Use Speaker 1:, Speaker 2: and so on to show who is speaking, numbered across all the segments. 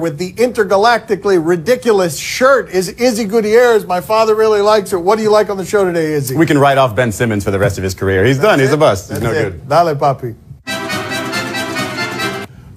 Speaker 1: with the intergalactically ridiculous shirt is Izzy Gutierrez. My father really likes it. What do you like on the show today, Izzy?
Speaker 2: We can write off Ben Simmons for the rest of his career. He's done. He's a bust. He's no good.
Speaker 1: Dale, papi.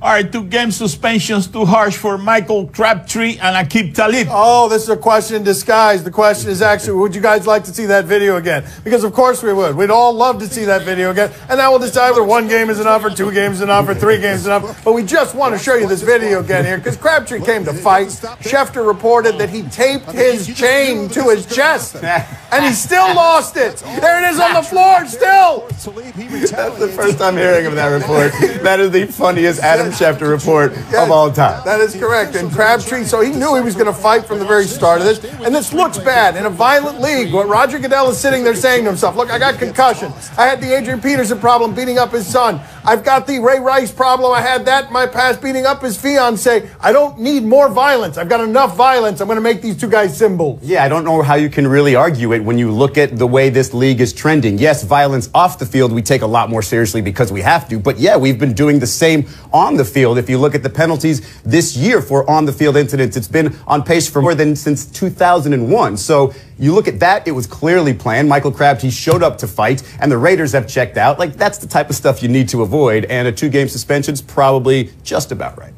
Speaker 3: All right, 2-game suspensions too harsh for Michael Crabtree and Aqib Talib.
Speaker 1: Oh, this is a question in disguise. The question is actually, would you guys like to see that video again? Because of course we would. We'd all love to see that video again. And now we'll decide whether 1 game is enough or 2 games is enough or 3 games is enough. But we just want to show you this video again here because Crabtree came to fight. Schefter reported that he taped his chain to his chest. And he still lost it. There it is on the floor still.
Speaker 2: That's the first time hearing of that report. That is the funniest Adam Schefter report of all time.
Speaker 1: That is correct. And Crabtree, so he knew he was going to fight from the very start of this. And this looks bad. In a violent league, what Roger Goodell is sitting there saying to himself, look, I got concussion. I had the Adrian Peterson problem beating up his son. I've got the Ray Rice problem. I had that in my past beating up his fiance. I don't need more violence. I've got enough violence. I'm going to make these 2 guys symbols.
Speaker 2: Yeah, I don't know how you can really argue it when you look at the way this league is trending. Yes, violence off the field we take a lot more seriously because we have to. But yeah, we've been doing the same on the field. If you look at the penalties this year for on-the-field incidents, it's been on pace for more than since 2001. So you look at that, it was clearly planned. Michael Crabtree showed up to fight, and the Raiders have checked out. Like, that's the type of stuff you need to avoid, and a 2-game suspension's probably just about right.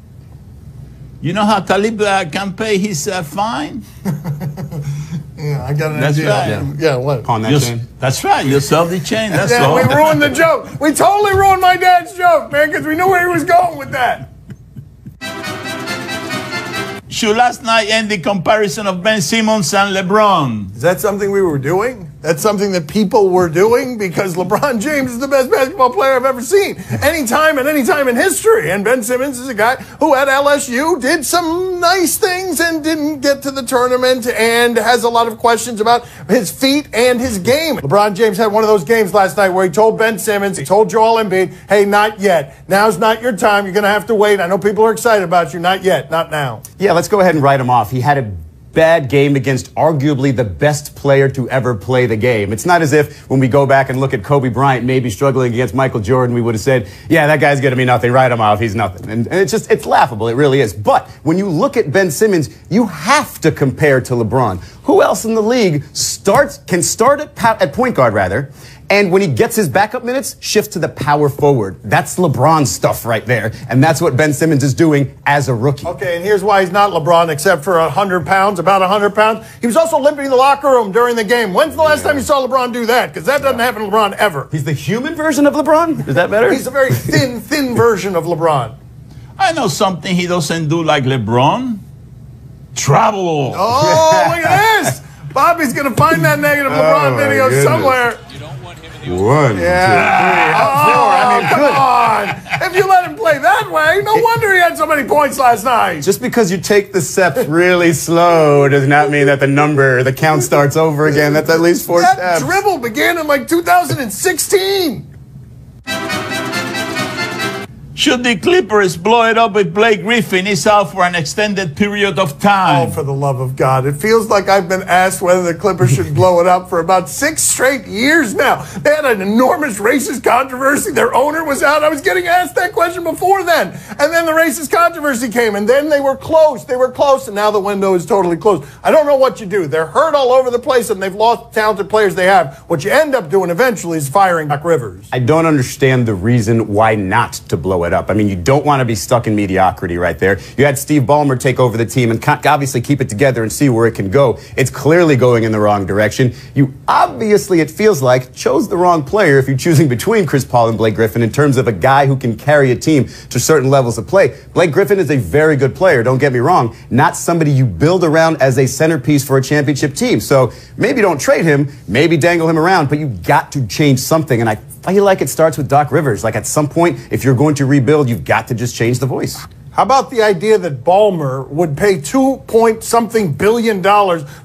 Speaker 3: You know how Talib can pay his fine?
Speaker 1: Yeah, I got an
Speaker 3: That's
Speaker 1: idea.
Speaker 3: right.
Speaker 1: Yeah, what?
Speaker 2: Pawn that chain.
Speaker 3: That's right. You sell the chain. That's all.
Speaker 1: We ruined the joke. We totally ruined my dad's joke, man, because we knew where he was going with that.
Speaker 3: Should last night end the comparison of Ben Simmons and LeBron?
Speaker 1: Is that something we were doing? That's something that people were doing because LeBron James is the best basketball player I've ever seen. Anytime and any time in history. And Ben Simmons is a guy who at LSU did some nice things and didn't get to the tournament and has a lot of questions about his feet and his game. LeBron James had one of those games last night where he told Ben Simmons, he told Joel Embiid, hey, not yet. Now's not your time. You're going to have to wait. I know people are excited about you. Not yet. Not now.
Speaker 2: Yeah, let's go ahead and write him off. He had a bad game against arguably the best player to ever play the game. It's not as if when we go back and look at Kobe Bryant maybe struggling against Michael Jordan, we would have said, yeah, that guy's going to be nothing. Write him off. He's nothing. And it's laughable. It really is. But when you look at Ben Simmons, you have to compare to LeBron. Who else in the league can start at point guard, rather, and when he gets his backup minutes, shifts to the power forward. That's LeBron stuff right there. And that's what Ben Simmons is doing as a rookie.
Speaker 1: Okay, and here's why he's not LeBron except for 100 pounds, about 100 pounds. He was also limping in the locker room during the game. When's the last time you saw LeBron do that? Because that doesn't happen to LeBron ever.
Speaker 2: He's the human version of LeBron? Is that better?
Speaker 1: He's a very thin version of LeBron.
Speaker 3: I know something he doesn't do like LeBron. Travel.
Speaker 1: Oh, look at this. Bobby's going to find that negative LeBron video somewhere.
Speaker 2: One,
Speaker 1: yeah. 2, 3, 4. I mean, come on. If you let him play that way, no wonder he had so many points last night.
Speaker 2: Just because you take the steps really slow does not mean that the count starts over again. That's at least 4 steps.
Speaker 1: That dribble began in like 2016.
Speaker 3: Should the Clippers blow it up with Blake Griffin? He's out for an extended period of time.
Speaker 1: Oh, for the love of God. It feels like I've been asked whether the Clippers should blow it up for about 6 straight years now. They had an enormous racist controversy. Their owner was out. I was getting asked that question before then. And then the racist controversy came, and then they were close. They were close, and now the window is totally closed. I don't know what you do. They're hurt all over the place, and they've lost talented players they have. What you end up doing eventually is firing Doc Rivers.
Speaker 2: I don't understand the reason why not to blow it up. I mean, you don't want to be stuck in mediocrity right there. You had Steve Ballmer take over the team and obviously keep it together and see where it can go. It's clearly going in the wrong direction. You obviously, it feels like, chose the wrong player if you're choosing between Chris Paul and Blake Griffin in terms of a guy who can carry a team to certain levels of play. Blake Griffin is a very good player, don't get me wrong, not somebody you build around as a centerpiece for a championship team. So maybe don't trade him, maybe dangle him around, but you got to change something. And I feel like it starts with Doc Rivers. Like, at some point, if you're going to rebuild, you've got to just change the voice.
Speaker 1: How about the idea that Ballmer would pay $2-point-something billion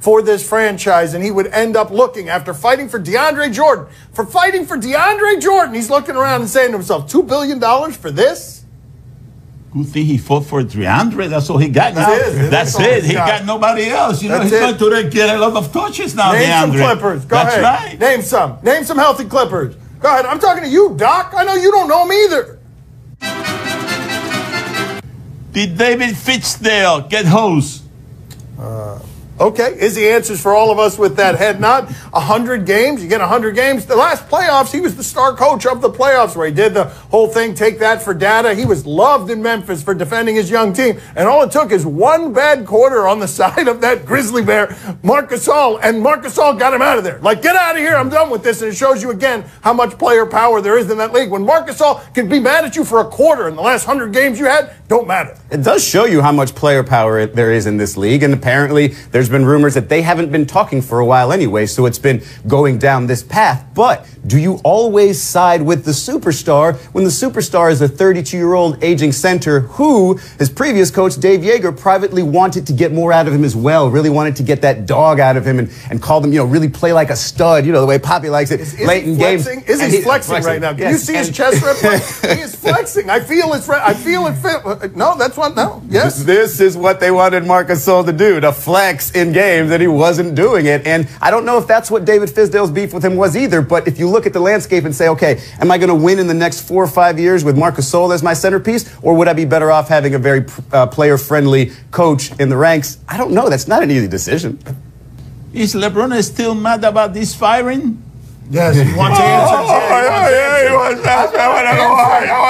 Speaker 1: for this franchise, and he would end up looking, after fighting for DeAndre Jordan, he's looking around and saying to himself, $2 billion for this?
Speaker 3: Good thing he fought for 300. That's all he got now. That's it. He got nobody else. You know, he's going to get a lot of touches now,
Speaker 1: Name
Speaker 3: DeAndre.
Speaker 1: some Clippers. Go ahead.
Speaker 3: That's right.
Speaker 1: Name some. Name some healthy Clippers. Go ahead. I'm talking to you, Doc. I know you don't know them either.
Speaker 3: Did David Fitzdale get hosed?
Speaker 1: Okay, is the answers for all of us with that head nod. 100 games, you get 100 games. The last playoffs, he was the star coach of the playoffs where he did the whole thing, take that for data. He was loved in Memphis for defending his young team. And all it took is one bad quarter on the side of that grizzly bear, Marc Gasol, and Marc Gasol got him out of there. Like, get out of here, I'm done with this. And it shows you again how much player power there is in that league. When Marc Gasol can be mad at you for a quarter in the last 100 games you had, don't matter.
Speaker 2: It does show you how much player power there is in this league, and apparently there's been rumors that they haven't been talking for a while anyway, so it's been going down this path. But do you always side with the superstar when the superstar is a 32-year-old aging center who his previous coach, Dave Yeager, privately wanted to get more out of him as well, really wanted to get that dog out of him and called him, really play like a stud, the way Poppy likes it, late in games.
Speaker 1: Is he flexing right now? Can you see his chest rip? He is flexing. I feel it fit. No, that's what, no. Yes.
Speaker 2: This is what they wanted Marc Gasol to do, to flex in games, and he wasn't doing it. And I don't know if that's what David Fizdale's beef with him was either, but if you look at the landscape and say, okay, am I going to win in the next 4 or 5 years with Marc Gasol as my centerpiece, or would I be better off having a very player-friendly coach in the ranks? I don't know. That's not an easy decision.
Speaker 3: Is LeBron still mad about this firing?
Speaker 1: Yes, he wants answers.
Speaker 3: He wants answers. I want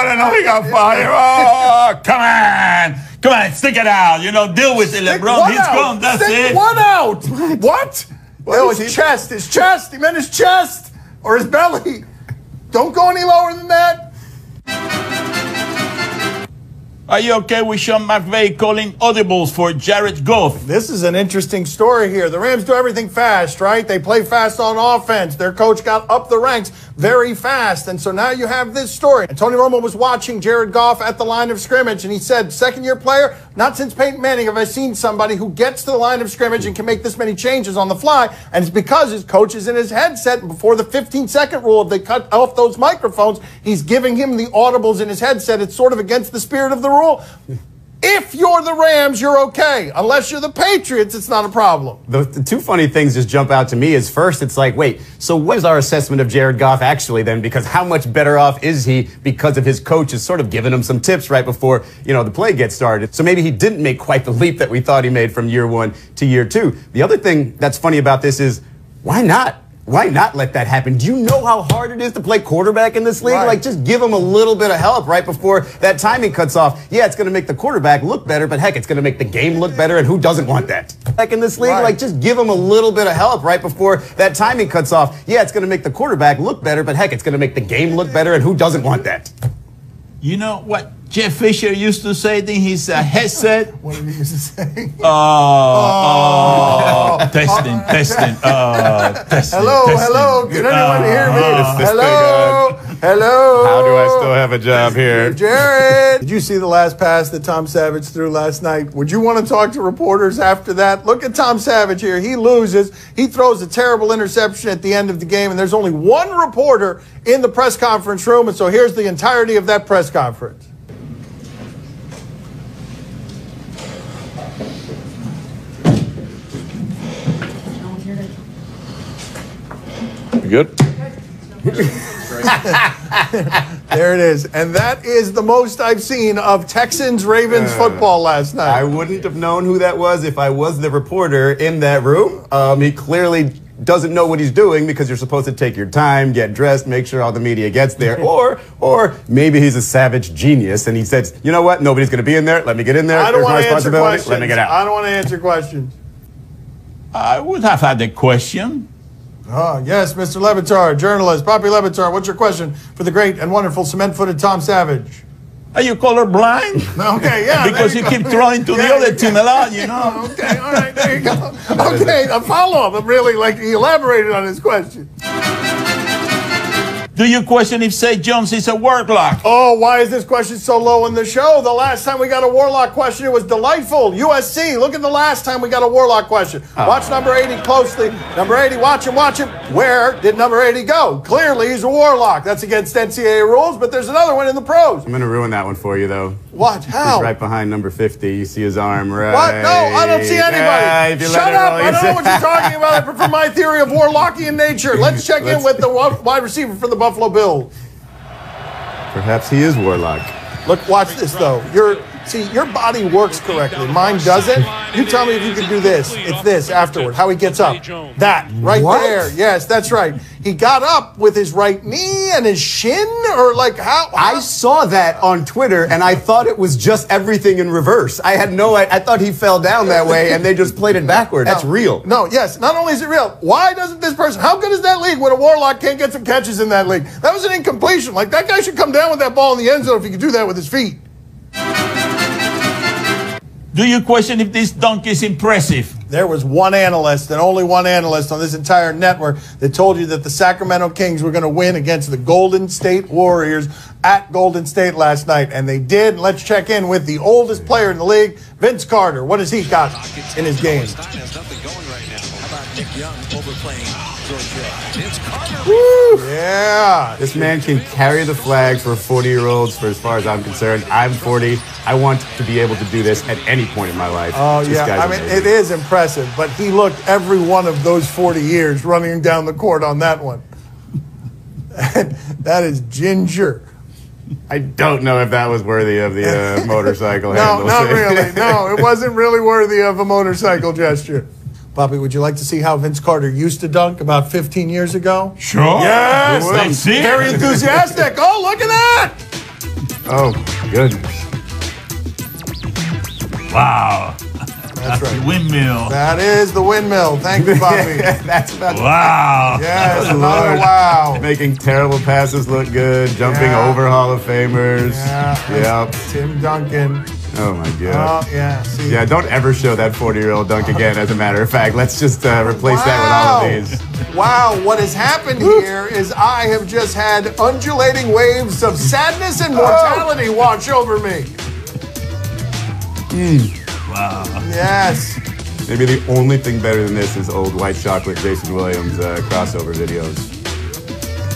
Speaker 3: to know he got fired. Oh, come on. Come on, stick it out. Deal with it, LeBron. He's gone. That's it.
Speaker 1: Stick one out. What? Well, his chest. His chest. He meant his chest or his belly. Don't go any lower than that.
Speaker 3: Are you okay with Sean McVay calling audibles for Jared Goff?
Speaker 1: This is an interesting story here. The Rams do everything fast, right? They play fast on offense. Their coach got up the ranks very fast. And so now you have this story. And Tony Romo was watching Jared Goff at the line of scrimmage, and he said, second-year player, not since Peyton Manning have I seen somebody who gets to the line of scrimmage and can make this many changes on the fly. And it's because his coach is in his headset. And before the 15-second rule, if they cut off those microphones, he's giving him the audibles in his headset. It's sort of against the spirit of the rule. If you're the Rams, you're okay. Unless you're the Patriots, it's not a problem.
Speaker 2: The two funny things just jump out to me is first, it's like, wait, so what is our assessment of Jared Goff actually then? Because how much better off is he because of his coach is sort of giving him some tips right before, the play gets started. So maybe he didn't make quite the leap that we thought he made from year 1 to year 2. The other thing that's funny about this is, why not? Why not let that happen? Do you know how hard it is to play quarterback in this league?
Speaker 1: Right.
Speaker 2: Like, just give him a little bit of help right before that timing cuts off. Yeah, it's going to make the quarterback look better, but heck, it's going to make the game look better, and who doesn't want that? Like in this league, like, just give him a little bit of help right before that timing cuts off. Yeah, it's going to make the quarterback look better, but heck, it's going to make the game look better, and who doesn't want that?
Speaker 3: You know what Jeff Fisher used to say in his headset?
Speaker 1: What did he used to say?
Speaker 3: Testing. Testing.
Speaker 1: Hello. Can anyone hear me? Hello.
Speaker 2: How do I still have a job here?
Speaker 1: Jared. Did you see the last pass that Tom Savage threw last night? Would you want to talk to reporters after that? Look at Tom Savage here. He loses. He throws a terrible interception at the end of the game, and there's only one reporter in the press conference room, and so here's the entirety of that press conference.
Speaker 4: Good.
Speaker 1: There it is. And that is the most I've seen of Texans-Ravens football last night.
Speaker 2: I wouldn't have known who that was if I was the reporter in that room. He clearly doesn't know what he's doing because you're supposed to take your time, get dressed, make sure all the media gets there. Or maybe he's a savage genius and he says, you know what, nobody's going to be in there. Let me get in there.
Speaker 1: I don't want to answer questions.
Speaker 2: Let me get out.
Speaker 1: I don't want to answer questions.
Speaker 3: I would have had a question.
Speaker 1: Oh, yes, Mr. Levitar, journalist. Poppy Levitar, what's your question for the great and wonderful cement-footed Tom Savage?
Speaker 3: Are you colorblind?
Speaker 1: Okay, yeah.
Speaker 3: Because you keep throwing to the other team a lot, you know.
Speaker 1: Okay, all right, there you go. Okay, a follow-up. I'm really, he elaborated on his question.
Speaker 3: Do you question if St. John's is a warlock?
Speaker 1: Oh, why is this question so low in the show? The last time we got a warlock question, it was delightful. USC, look at the last time we got a warlock question. Watch number 80 closely. Number 80, watch him. Where did number 80 go? Clearly, he's a warlock. That's against NCAA rules, but there's another one in the pros.
Speaker 2: I'm going to ruin that one for you, though.
Speaker 1: What? How?
Speaker 2: He's right behind number 50. You see his arm right.
Speaker 1: What? No, I don't see anybody. Shut up. I don't know what you're talking about. I prefer my theory of warlockian nature. Let's check in with the wide receiver for the Buffalo Bills.
Speaker 2: Perhaps he is warlock.
Speaker 1: Look, watch this, though. See, your body works correctly. Mine doesn't. You tell me if you can do this. It's this afterward, how he gets up. That, right there. Yes, that's right. He got up with his right knee and his shin, or like how?
Speaker 2: I saw that on Twitter, and I thought it was just everything in reverse. I had no idea. I thought he fell down that way, and they just played it backward. That's real.
Speaker 1: No, yes. Not only is it real, why doesn't this person, how good is that league when a Warlock can't get some catches in that league? That was an incompletion. Like, that guy should come down with that ball in the end zone if he could do that with his feet.
Speaker 3: Do you question if this dunk is impressive?
Speaker 1: There was one analyst, and only one analyst on this entire network, that told you that the Sacramento Kings were going to win against the Golden State Warriors at Golden State last night. And they did. Let's check in with the oldest player in the league, Vince Carter. What has he got in his game? Woo! Yeah.
Speaker 2: This man can carry the flag for 40-year-olds for as far as I'm concerned. I'm 40. I want to be able to do this at any point in my life.
Speaker 1: Oh, yeah. I mean, it is impressive, but he looked every one of those 40 years running down the court on that one. That is ginger.
Speaker 2: I don't know if that was worthy of the motorcycle handle.
Speaker 1: No, not really. No, it wasn't really worthy of a motorcycle gesture. Poppy, would you like to see how Vince Carter used to dunk about 15 years ago?
Speaker 3: Sure.
Speaker 1: Yes.
Speaker 3: Let's see.
Speaker 1: Very enthusiastic. Oh, look at that.
Speaker 2: Oh, goodness.
Speaker 3: Wow. That's
Speaker 1: right.
Speaker 3: The windmill.
Speaker 1: That is the windmill. Thank you, Poppy.
Speaker 2: That's about
Speaker 3: Wow.
Speaker 1: Yes, another wow.
Speaker 2: Making terrible passes look good, jumping over Hall of Famers.
Speaker 1: Yeah.
Speaker 2: Yep.
Speaker 1: Tim Duncan.
Speaker 2: Oh, my God.
Speaker 1: Oh, yeah. See.
Speaker 2: Yeah, don't ever show that 40-year-old dunk again, as a matter of fact. Let's just replace that with all of these.
Speaker 1: Wow, what has happened here is I have just had undulating waves of sadness and mortality wash over me.
Speaker 3: Wow.
Speaker 1: Yes.
Speaker 2: Maybe the only thing better than this is old White Chocolate Jason Williams crossover videos.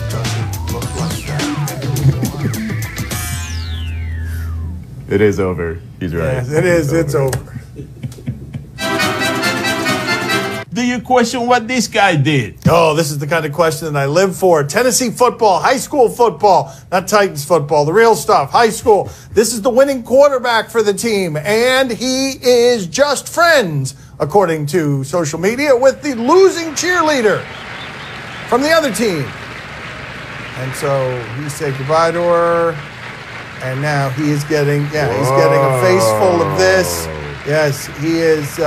Speaker 1: Doesn't look like that.
Speaker 2: It is over. He's right.
Speaker 1: Yes, it is. It's over.
Speaker 3: Do you question what this guy did?
Speaker 1: Oh, this is the kind of question that I live for. Tennessee football, high school football, not Titans football, the real stuff, high school. This is the winning quarterback for the team, and he is just friends, according to social media, with the losing cheerleader from the other team. And so he said goodbye to her, and now he is getting, he's getting a face full of this. Yes, he is.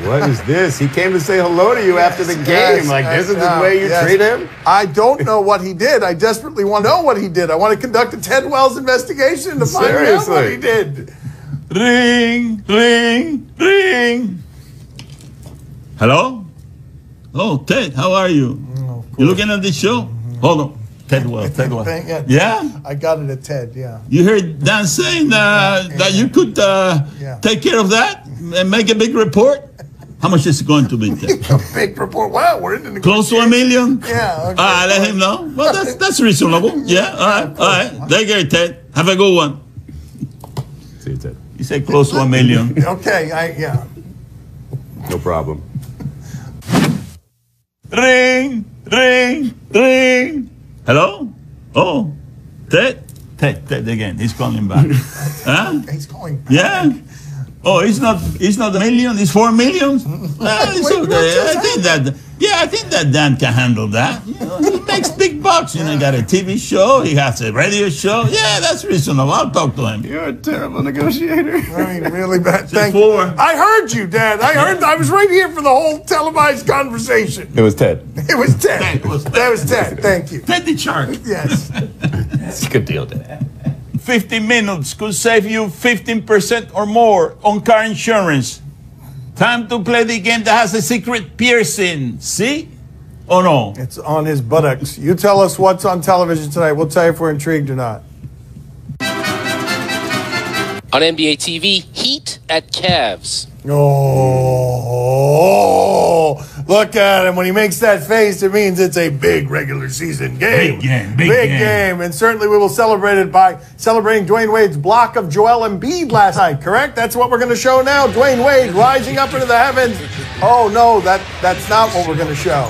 Speaker 2: What is this? He came to say hello to you after the game. This is the way you treat him?
Speaker 1: I don't know what he did. I desperately want to know what he did. I want to conduct a Ted Wells investigation to find out what he did.
Speaker 3: Ring, ring, ring. Hello? Oh, Ted, how are you? You looking at the show? Hold on. Ted Wells, Ted Wells. Yeah?
Speaker 1: I got it at Ted, yeah.
Speaker 3: You heard Dan saying that you could take care of that and make a big report? How much is it going to be, Ted?
Speaker 1: A big report. Wow, we're in the
Speaker 3: Close to $1 million?
Speaker 1: Yeah. Okay.
Speaker 3: Let him know. Well, that's reasonable. Yeah, all right. Take care, Ted. Have a good one.
Speaker 2: See you, Ted.
Speaker 3: You say close to $1 million.
Speaker 1: Okay, yeah.
Speaker 2: No problem.
Speaker 3: Ring, ring, ring. Hello? Oh, Ted? Ted again. He's calling back. Huh?
Speaker 1: He's calling back.
Speaker 3: Yeah? Oh, it's not $1 million, it's $4 million? It's okay. I think that Dan can handle that. You know, he makes big bucks. You know, he got a TV show, he has a radio show. Yeah, that's reasonable. I'll talk to him.
Speaker 2: You're a terrible negotiator.
Speaker 1: I mean, really bad. Thank you. I heard you, Dad. I was right here for the whole televised conversation.
Speaker 2: It was Ted.
Speaker 1: It was Ted. That was Ted. Thank you.
Speaker 3: Ted the Shark.
Speaker 1: Yes.
Speaker 2: It's a good deal, Ted.
Speaker 3: 50 minutes could save you 15% or more on car insurance. Time to play the game that has a secret piercing. See? Or no?
Speaker 1: It's on his buttocks. You tell us what's on television tonight. We'll tell you if we're intrigued or not.
Speaker 4: On NBA TV, Heat at Cavs.
Speaker 1: Oh, look at him. When he makes that face, it means it's a big regular season game.
Speaker 3: Big game.
Speaker 1: And certainly we will celebrate it by celebrating Dwayne Wade's block of Joel Embiid last night, correct? That's what we're going to show now. Dwayne Wade rising up into the heavens. Oh, no, that's not what we're going to show.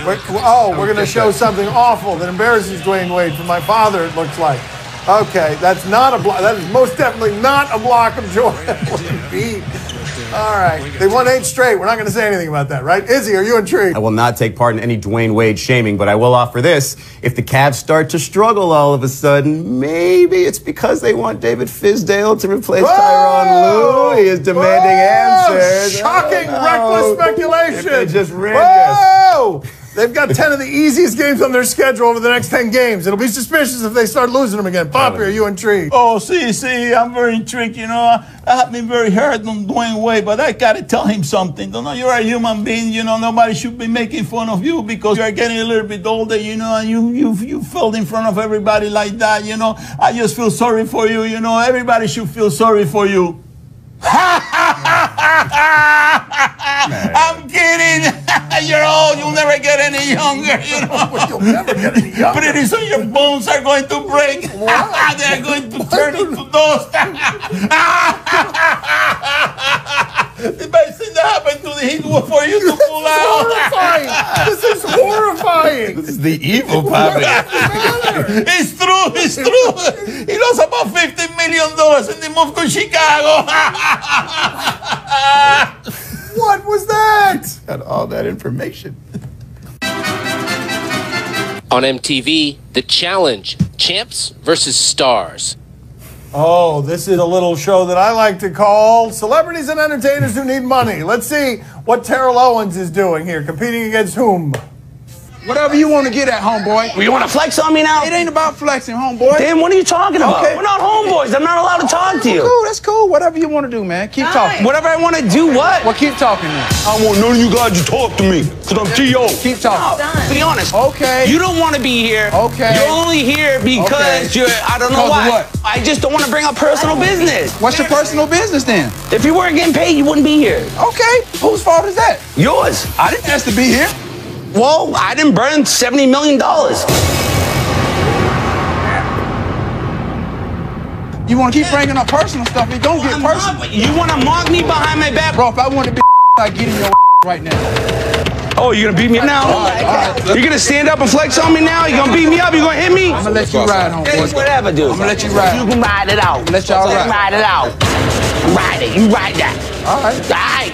Speaker 1: We're going to show something awful that embarrasses Dwayne Wade for my father, it looks like. Okay, that's not a block. That is most definitely not a block of Joel Embiid. All right. They won 8 straight. We're not going to say anything about that, right? Izzy, are you intrigued?
Speaker 2: I will not take part in any Dwayne Wade shaming, but I will offer this. If the Cavs start to struggle all of a sudden, maybe it's because they want David Fizdale to replace Tyronn Lue. He is demanding answers.
Speaker 1: Shocking, reckless speculation.
Speaker 2: They just ran
Speaker 1: Whoa! They've got 10 of the easiest games on their schedule over the next 10 games. It'll be suspicious if they start losing them again. Poppy, are you intrigued?
Speaker 3: Oh, see, I'm very intrigued. You know, I have been very hard on Dwayne Wade, but I gotta tell him something. Don't know, you're a human being. You know, nobody should be making fun of you because you're getting a little bit older. You know, and you fell in front of everybody like that. You know, I just feel sorry for you. You know, everybody should feel sorry for you. I'm kidding. You're old. You'll never get any younger. You know.
Speaker 1: You'll never get any younger.
Speaker 3: Pretty soon your bones are going to break. They're going to turn into dust. The best thing that happened to the Heat was for you to pull out.
Speaker 1: Horrifying. This is horrifying.
Speaker 2: This is the evil Poppy.
Speaker 3: It's true. It's true. He lost about $50 million and he moved to Chicago.
Speaker 1: What was that?
Speaker 2: Got all that information.
Speaker 4: On MTV, The Challenge, Champs versus Stars.
Speaker 1: Oh, this is a little show that I like to call Celebrities and Entertainers Who Need Money. Let's see what Terrell Owens is doing here, competing against whom?
Speaker 5: Whatever you want to get at, homeboy.
Speaker 6: Well, you want to flex on me now?
Speaker 5: It ain't about flexing, homeboy.
Speaker 6: Then what are you talking about?
Speaker 5: Okay.
Speaker 6: We're not homeboys. I'm not allowed to talk to you.
Speaker 5: Cool, that's cool. Whatever you want to do, man. Keep talking.
Speaker 6: Whatever I want to do, what?
Speaker 5: Well, keep talking then.
Speaker 7: I don't want none of you guys to talk to me, because I'm T.O.
Speaker 5: Keep talking.
Speaker 6: To be honest.
Speaker 5: Okay.
Speaker 6: You don't want to be here.
Speaker 5: Okay.
Speaker 6: You're only here because you're, I don't know why.
Speaker 5: Because of what?
Speaker 6: I just don't want to bring up personal business.
Speaker 5: What's your personal business then?
Speaker 6: If you weren't getting paid, you wouldn't be here.
Speaker 5: Okay. Whose fault is that?
Speaker 6: Yours.
Speaker 5: I didn't ask to be here.
Speaker 6: Well, I didn't burn $70 million.
Speaker 5: You want to keep bringing up personal stuff, it don't get personal.
Speaker 6: You want to mock me behind my back?
Speaker 5: Bro, if I wanted to be I'd get in your right now.
Speaker 6: Oh, you're going to beat me up now?
Speaker 5: All right.
Speaker 6: You're going to stand up and flex on me now? You're going to beat me up? You're going to hit me?
Speaker 5: I'm going to let you ride, homeboy.
Speaker 6: Whatever, dude.
Speaker 5: I'm going to let you ride.
Speaker 6: You can ride it out.
Speaker 5: Let y'all ride.
Speaker 6: Ride it out. Ride it. You ride that.
Speaker 5: All right.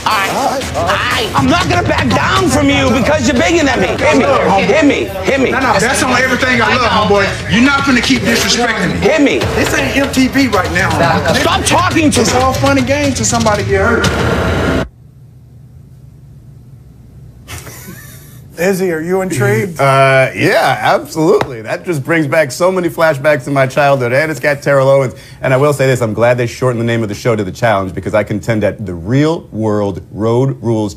Speaker 6: All right. I'm not going to back down from you because you're bigger than me. Hit me.
Speaker 5: No, that's on everything I love, homeboy. You're not going to keep disrespecting me.
Speaker 6: Hit me.
Speaker 5: This ain't MTV right now.
Speaker 6: Stop talking to me.
Speaker 5: It's all fun and games till somebody get hurt.
Speaker 1: Izzy, are you intrigued?
Speaker 2: Yeah, absolutely. That just brings back so many flashbacks to my childhood, and it's got Terrell Owens. And I will say this, I'm glad they shortened the name of the show to The Challenge because I contend that the real world road rules